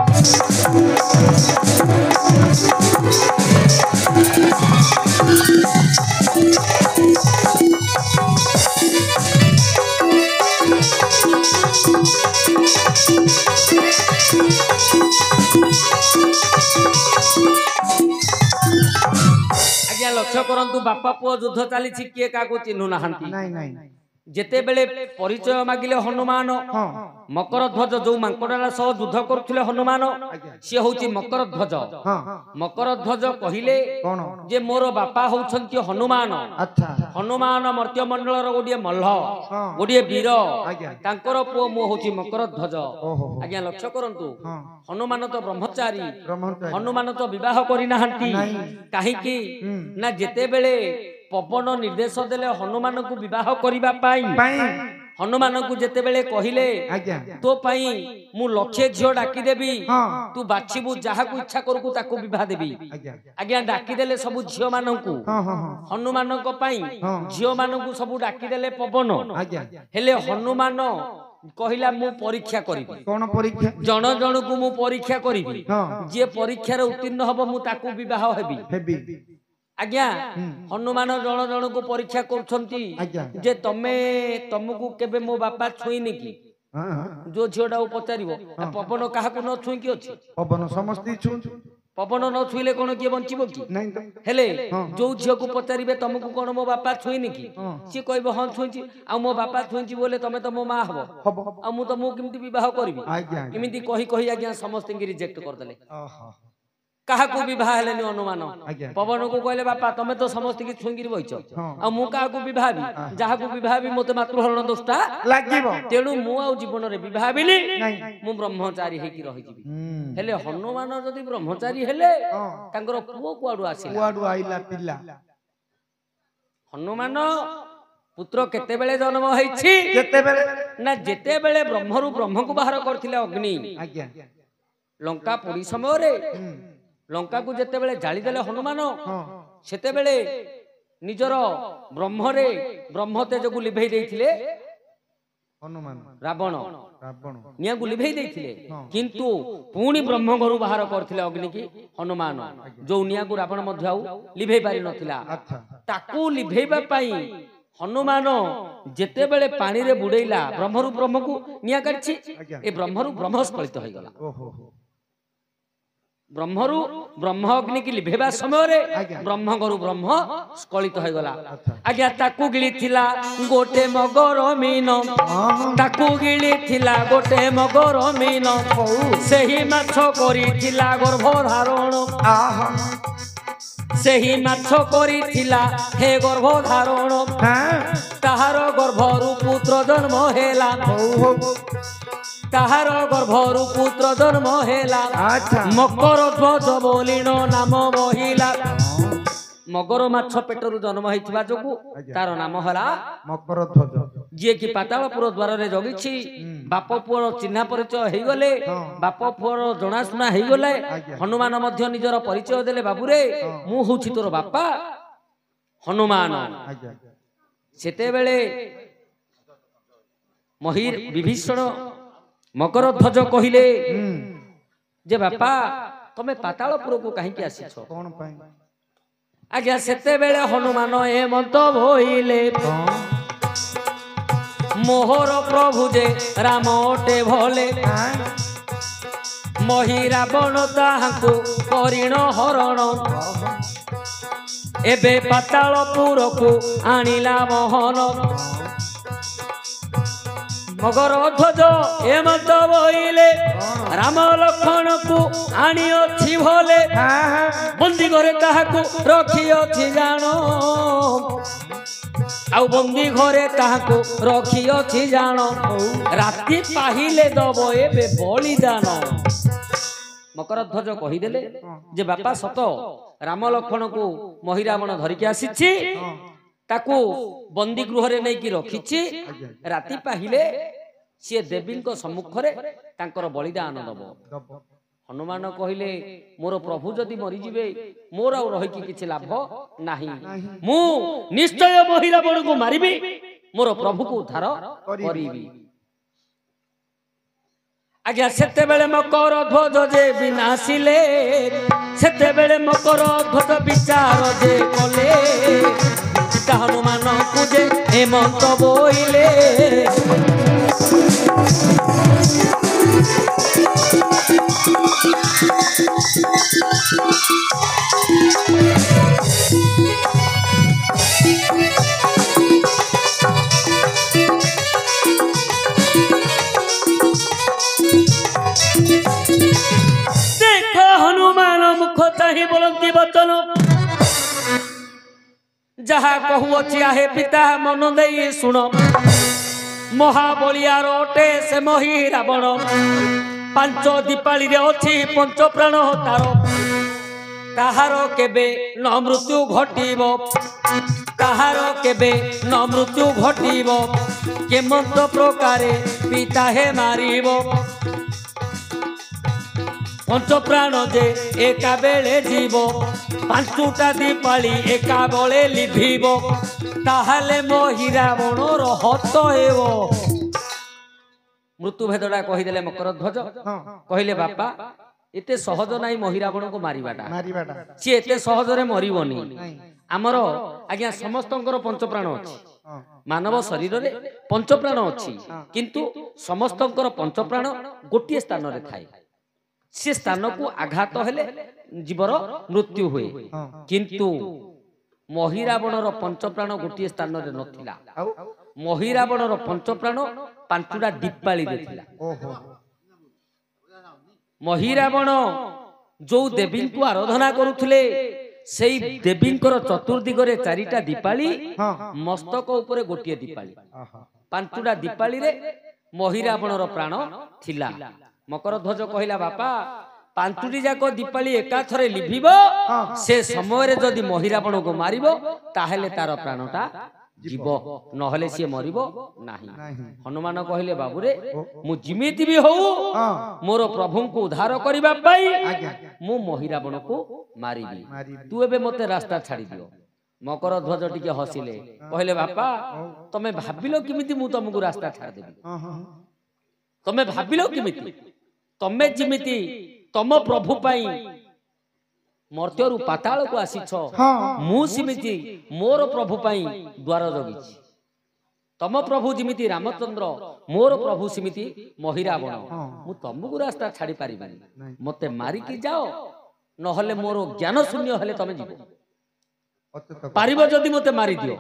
लक्ष्य करंतु बापा पुओ युद्ध चली किए का चिन्हु नाहांती जेते बेले परिचय मागिले हनुमान मकर ध्वज जो मांकड़ा सह युद्ध करुले हनुमान सी हूँ मकर ध्वज मकर ध्वज कहले जे मोर बापा होउछंती हनुमान हनुमान मर्त्य मंडल गोटे मल्ल गोटे वीर तांकर पुओ मो होउछि मकर ध्वज आज्ञा लक्ष्य करंतु हनुमान तो ब्रह्मचारी हनुमान तो विवाह करि नाहांती काहेकि ना जेते बेले पवन निर्देश देले हनुमान को विवाह करिबा पाई हनुमान को जेते बेले कहिले तो पई मु लक्षे झियो डाकी देबी तू बाछिबु जहा को इच्छा करकु ताको विवाह देबी आज्ञा डाकी देले सब झियो माननकु हनुमान को पई झियो माननकु सब डाकी देले पवन हेले हनुमान कहिला मु परीक्षा करिबी कोन परीक्षा जण जण को मु परीक्षा करिबी जे परीक्षा रे उत्तीर्ण हबो मु ताको विवाह हेबी आज्ञा हनुमान जण जण को परीक्षा करछंती जे तुमको केबे मो बापा छुईनी की जो झियोटा पचारिबो पवन काहा को न छुई की अछि पवन समस्त छु पवन न छुईले कोन के बंचिबो की नहीं तो हेले जो झियो को पचारिबे तुमको कोन मो बापा छुईनी की सी कहबो हां छुईची आ मो बापा छुईची बोले तमे तो मो मां हबो आ मु तो मु किमती विवाह करबी किमिति कहि कहि आज्ञा समस्त के रिजेक्ट कर देले कहा को विवाह हेलेनी हनुमान पवन को कहले बापा तमे तो समस्त की छुंगिरी बइछ आ मु कहा को विवाह भी जहा को विवाह भी मते मातृहरण दोषटा लागिबो तेणु मु आ जीवन रे विवाह बिनी मु ब्रह्मचारी हे की रहि जिवि हेले हनुमान जदी ब्रह्मचारी हेले तांकर पुओ कुआडू आइला पिल्ला हनुमान पुत्र केते बेले जन्म होईछि केते बेले ना जेते बेले ब्रह्मरु ब्रह्म को बाहर करथिले अग्नि लंका पुरी समय रे लंका को जेते बेले जाली देले हनुमान सेते बेले निजर ब्रह्मरे ब्रह्म तेज को लिभेई देथिले हनुमान रावण निया को लिभेई देथिले किंतु पुणी ब्रह्म घरु बाहर करथिले अग्नि की हनुमान जो निया को रावण मध्य आउ लिभेई पारि नथिला ताकू लिभेइबा पई हनुमान जेते बेले पानी रे बुडेइला ब्रह्मरु ब्रह्म को निया करछि ए ब्रह्मरु ब्रह्म स्खलित होई गला ब्रह्मरु ब्रह्म अग्नि की लिभेबा समय रे ब्रह्म गरु ब्रह्म स्खलित होई गला आज्ञा ताकू गिली थिला गोटे मगर मीन ताकू गिली थिला गोटे मगर मीन सेही माछ करी थिला गर्भ धारण सेही माछ करी थिला हे गर्भ धारण ताहार गर्भरु पुत्र जन्म हेला ताहार गर्भरु पुत्र जन्म हेला मकर ध्वज बोलिनो नाम महिला मगर माछ पेटरु जन्म होइथिबा जोगु तार नाम हला मकर ध्वज जे कि पातालपुर द्वार रे जगिछि बाप पुअर चिन्हा परिचय हेइ गले बाप पुअर जणा सुना हेइ गले हनुमान मध्य निजर परिचय देले बाबू रे मु होछि तोर बापा हनुमान सेते बेले महिर विभीषण मकर ध्वज कहिले जे बापा तमे पातालपुर को काहे कि आसी छ कोन पई आज्ञा सेते बेले हनुमान हेमंत भइले मोहर प्रभु जे राम ओटे भले मही रावण ताहाको करिण हरण एबे पातालपुर को आनिला मोहन मगर ध्वज हेमंत भइले राम लक्ष्मण को आनी अछि भले बंदी घरे ताहाको रखी अछि जानो आउ बंदी घरे ताहाको रखी अछि जानो राति पाहिले दबो एबे बलिदान मकर ध्वज कहि देले जे बापा सत राम लक्ष्मण को महिरावण धरिके आसीछि ताकू बंदी गृह रे नै कि रखिछि राति पाहिले से देवी सम्मुख रे तांकर बलिदान दबो हनुमान कहिले मोर प्रभु जदि मरि जिवे मोर आ रहि कि किछि लाभ नाही मु निश्चय महिरावण को मारिबी मोर प्रभु को उद्धार करिबी आज्ञा सेते बेले मकर ध्वज जे विनाशिले सेते बेले मकर ध्वज विचार जे कले हनुमान पूजे हेमंत बोइले देख हनुमान मुख चाहि बोलती वचन जहा कहूअछि आहे पिता मन देई सुन महाबलिया रोटे से मही रावण पांच दीपाली रे अछि पंच प्राण तार कहार केबे न मृत्यु घटिबो कहार केबे न मृत्यु घटिबो କେମନ୍ତ ପ୍ରକାରେ ପିତା ହେ ମାରିବ पंच प्राण जे एका बेले जीव पांचटा दीपाली एका बेले लिभिब ताहाले मोहि रावणर हत हेब मृत्यु भेदटा कहीदेले मकरध्वज कहले बापा एते सहज नाही मोहि रावण को मारिबाटा सी एते सहज रे मरिबनी आमर आज्ञा समस्तंकर पंच प्राण अछि मानव शरीर रे पंच प्राण अछि किंतु समस्तंकर पंच प्राण गोटिए स्थान रे थाए से स्थान को आघात हेले जीवर मृत्यु हुए किंतु मोहि रावणर पंच प्राण गोटे स्थान रे नथिला मोहि रावणर पंच प्राण पांचटा दीपाली रे थिला मोहि रावण जो देवी को आराधना करुथले सेई देवींकर चतुर्दिगरे चारिटा दीपाली मस्तक ऊपर गोटे दीपाली पांचटा दीपाली रे मोहि रावणर प्राण थिला मकरध्वज कहला बापा पांचटी जाक दीपाली एका थरे लिभिब से समय रे जदि मोहि रावण को मारिबो ताहेले तार प्राणटा जीव नहले से मरिबो नाही हनुमान कहले बाबू रे मु जिमिति भी हो मोर प्रभु को उद्धार करिबा पई मु मोहि रावण को मारिबी तू एबे मते रास्ता छाड़ी दियो मकरध्वज टिके हसिले कहले बापा तमे भाबिलो किमिति मु तुमको रास्ता छाड़ देबी तमे भाबिलो किमिति तमे जिमिति तम प्रभु पाई मर्त्यरु पाताल को आसीछ मु सिमिति मोर प्रभु पाई द्वार जगिछि तम प्रभु जिमिति रामचंद्र मोर प्रभु सिमिति मोहि रावण मु तुमको रास्ता छाड़ी पारिबानी मते मारी की जाओ नहले मोर ज्ञान शून्य हेले तमे जीवो पारिबो जदि मते मारी दियो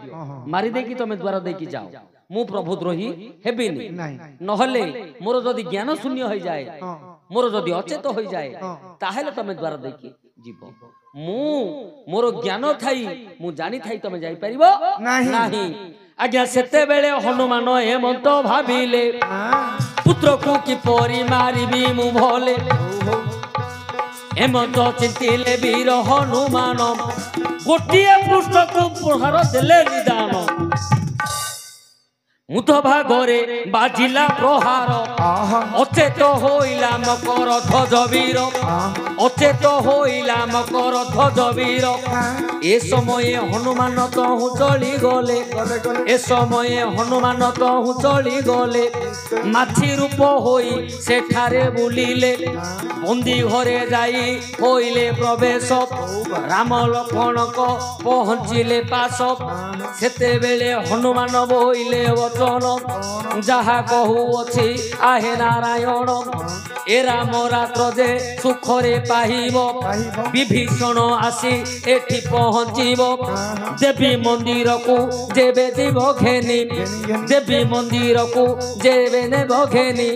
मारी देकी तमे द्वार देकी जाओ मु प्रभु द्रोही हेबिनी नहले मोर जदि ज्ञान शून्य हो जाए मोर जदि अचेत हो जाए ताहेले तमे द्वार देकी जीव मु मोर ज्ञान थाई मु जानी थाई तमे जाई परिबो नाही आज्ञा सेते बेले हनुमान हेमंत भाबिले पुत्र को कि परी मारिबी मु भले हेमंत चिंतिले वीर हनुमान गोटिए पृष्ठ को प्रहार देले निदान मुथ भागरे बाजिला प्रहार अचेत होइला मकर ध्वज वीर अचेत होइला मकर ध्वज वीर ए समय हनुमान तहु चली गले ए समय हनुमान तहु चली गले माछी रूप होई सेठारे बुलिले बंदी घरे जाई होइले प्रवेश राम लक्ष्मण को पहुंचिले पास सेते बेले हनुमान बोइले जहा कहू अछि आहे नारायण ए राम रात्र जे सुखरे पाहिब विभीषण आसी एठी पहुंचिब देवी मंदिर को जेबे जीव घेनी देवी मंदिर को जेबे नेब घेनी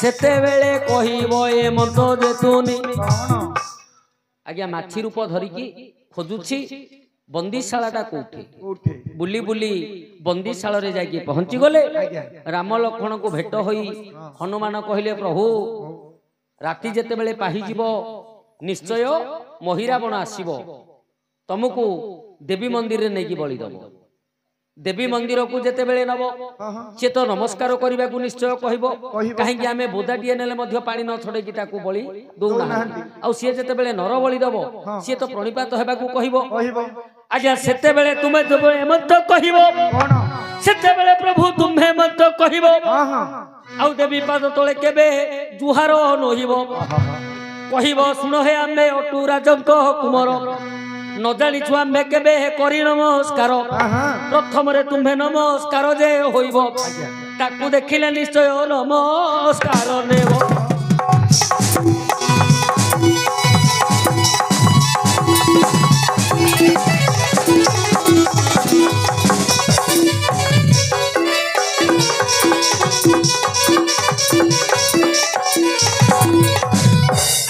सेते बेले कहिब ए मंत्र जेतुनी आज्ञा माछी रूप धरिकी खोजुछि बंदीशाला कोठे बुली बुली बंदीशाल रे जाके पहुंची गले राम लक्ष्मण को भेट होई हनुमान कहले प्रभु राति जेते बेले पाही जीव निश्चय मोहि रावण आसीबो तुमको देवी मंदिर रे नेकी बलि दबो देवी मंदिर को जेते बेले नबो से तो नमस्कार करबा को निश्चय कहबो काहे कि हमें बोदाटिए नेले मध्य पानी न छडे कि ताकू बलि दउ ना आ से जेते बेले नर बलि दबो से तो प्रणिपात हेबा को कहबो आज्ञा सेते बेले तुमे जब हेमंत कहबो कोन सेते बेले प्रभु तुमे हेमंत कहबो आउ देवी पाद तळे केबे जुहार नहिबो कहबो सुन हे आमे अटू राजंक कुमार न जानी छुआ में केबे करी नमस्कार प्रथम रे तुम्हे नमस्कार जे होइबो ताकू देखिले निश्चय नमस्कार नेबो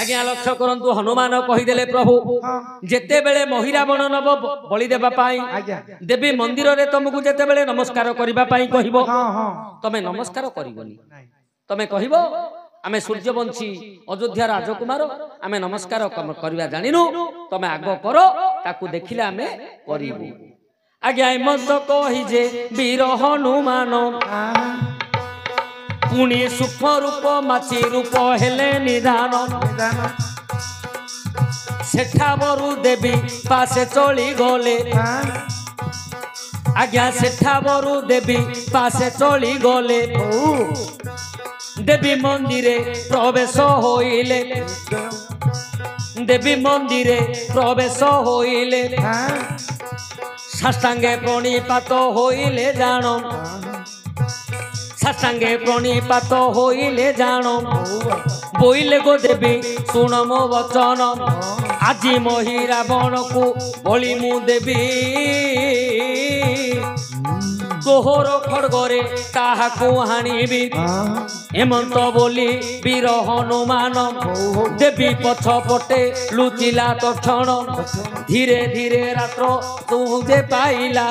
आज्ञा लक्ष्य करंतु हनुमान कहिदेले प्रभु जेते बेले मोहि रावण नब बलि देबा पाई देवी मंदिर रे तुमको जेते बेले नमस्कार करिबा पाई कहिबो तमे नमस्कार करिबोनी तमे कहिबो आमे सूर्यवंशी अयोध्या राजकुमार आमे नमस्कार करिबा जानिनु तमे आगो करो ताकू देखिले आमे करिबो आज्ञा मत कही जे वीर हनुमान पुणी सूक्ष्म रूप माछी रूप हेले निधान सेठा बरु देवी पासे चली गले आज्ञा सेठा बरु देवी पासे चली गले देवी मंदिरे प्रवेश होइले देवी मंदिरे प्रवेश होइले साष्टांगे प्रणिपात होइले जान साष्टांगे प्रणिपात होइले जान बोइले गो देवी सुन मो वचन आजी मोहि रावण को बलि मु देवी तोहर खड़गरे ताहाकु हाणिबी हेमंत बोली वीर हनुमान देवी पछ पटे लुचिला तक्षण धीरे धीरे रात्र तुझे पाइला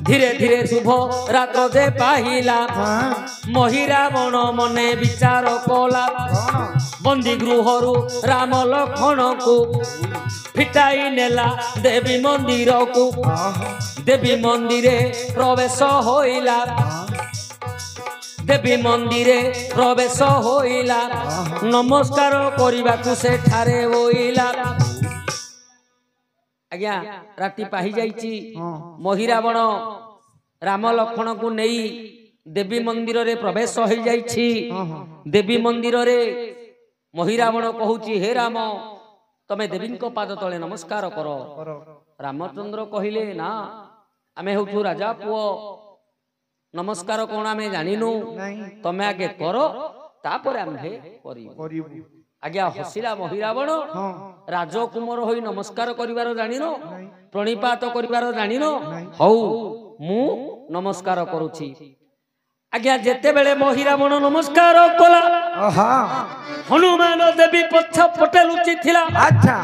धीरे धीरे शुभ रात्र जे पाइला मोहि रावण मने विचार कला बंदी गृहरु राम लक्ष्मण को फिटाई नेला देवी मंदिर को देवी मंदिरे प्रवेश होइला देवी मंदिरे प्रवेश होइला नमस्कार करिबाकु से ठारे होइला आज्ञा राति पाहि जाईची मोहि रावण राम लक्ष्मण को नेई देवी मंदिर रे प्रवेश हो जाईची देवी मंदिर रे मोहि रावण कहूची हे राम तमे देवी को पाद तले नमस्कार करो रामचंद्र कहिले ना आमे होछु राजा पुओ नमस्कार कोन आमे जानिनु तमे आगे करो तापरे आमे करिबु आज्ञा हसिला मोहि रावण राजकुमार होई नमस्कार करिवार जानिनो प्रणिपात करिवार जानिनो हौ मु नमस्कार करूची आज्ञा जेते बेले मोहि रावण नमस्कार कला हनुमान देवी पछ पटे लुचि थिला अच्छा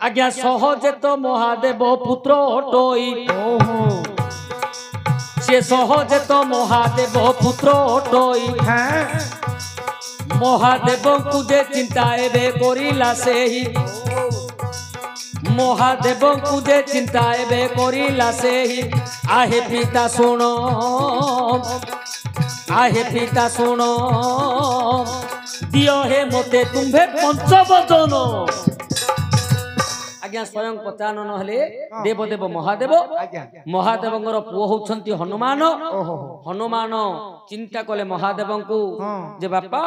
आज्ञा सहजे तो महादेव पुत्र हटोई से सहजे तो महादेव पुत्र हटोई महादेव को जे चिंता एबे करिला सेही महादेव को जे चिंता एबे करिला सेही आहे पिता सुनो आहे पिता सुनो दियो हे मते तुम्भे पंचवदन आज्ञा स्वयं पचानन हेले देवदेव महादेव महादेवंगर पुओ होछंती हनुमान हनुमान चिंता कले महादेव को जे बापा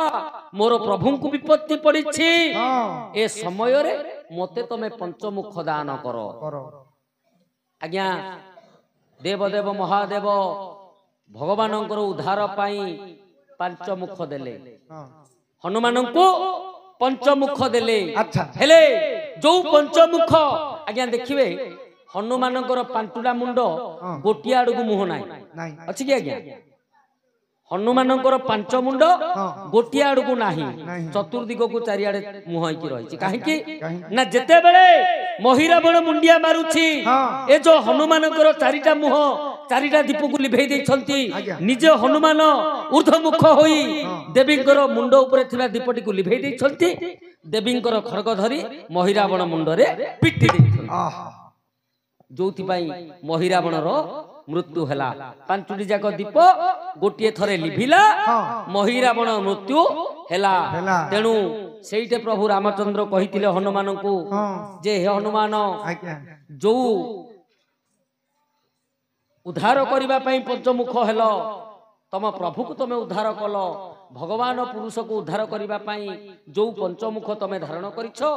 मोर प्रभु को विपत्ति पड़िछि ए समय रे मते तमे पंचमुख दान करो आज्ञा देवदेव महादेव भगवानंकर उद्धार पाई पंचमुख देले हनुमान को पंचमुख देले हेले जो पंचमुख आज्ञा देखिए हनुमानकर पांचुटा मुंड गोटिया आड़ को मुह ना अच्छी कि आज्ञा हनुमानकर पांच मुंड गोटिया आड़ को नाही चतुर्दिग को चारिआडे मुह होई रही काहेकि ना जेते बेले मोहि रावण मुंडिया मारुछि ए जो हनुमानकर चारिटा मुह चारिटा दीप को लिभेई देछंती निजे हनुमान ऊर्ध्वमुख होई देवींकर मुंड उपरे थिला दीपटी को लिभेई देछंती देवींकर खड़ग धरी मोहि रावण मुंडरे पिटी देछंती जोथि पई मोहि रावणर मृत्यु हैला पांचटी जाक दीप गोटिए थरे लिभिला मोहि रावण मृत्यु हैला तेनु सेइटे प्रभु रामचंद्र कहितिले हनुमान को जे हे हनुमान जो उद्धार करबा पई पंचमुख हेलो तम प्रभु को तमे उद्धार कल भगवान पुरुष को उद्धार करबा पई जो पंचमुख तमे धारण करिछो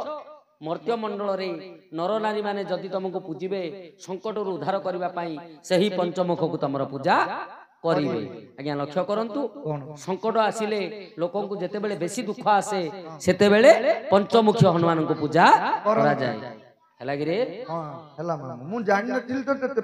मर्त्य मंडल रे नर नारी माने जदि तुमको पूजिबे संकट रु उद्धार करबा पई सही पंचमुख को तमर पूजा करिवे आज्ञा लक्ष्य करंतु संकट आसिले लोकन को जेते बेले बेसी दुख आसे सेते बेले पंचमुखी हनुमान को पूजा करा जाय हला कि रे हां हला मु जानि नथिल तो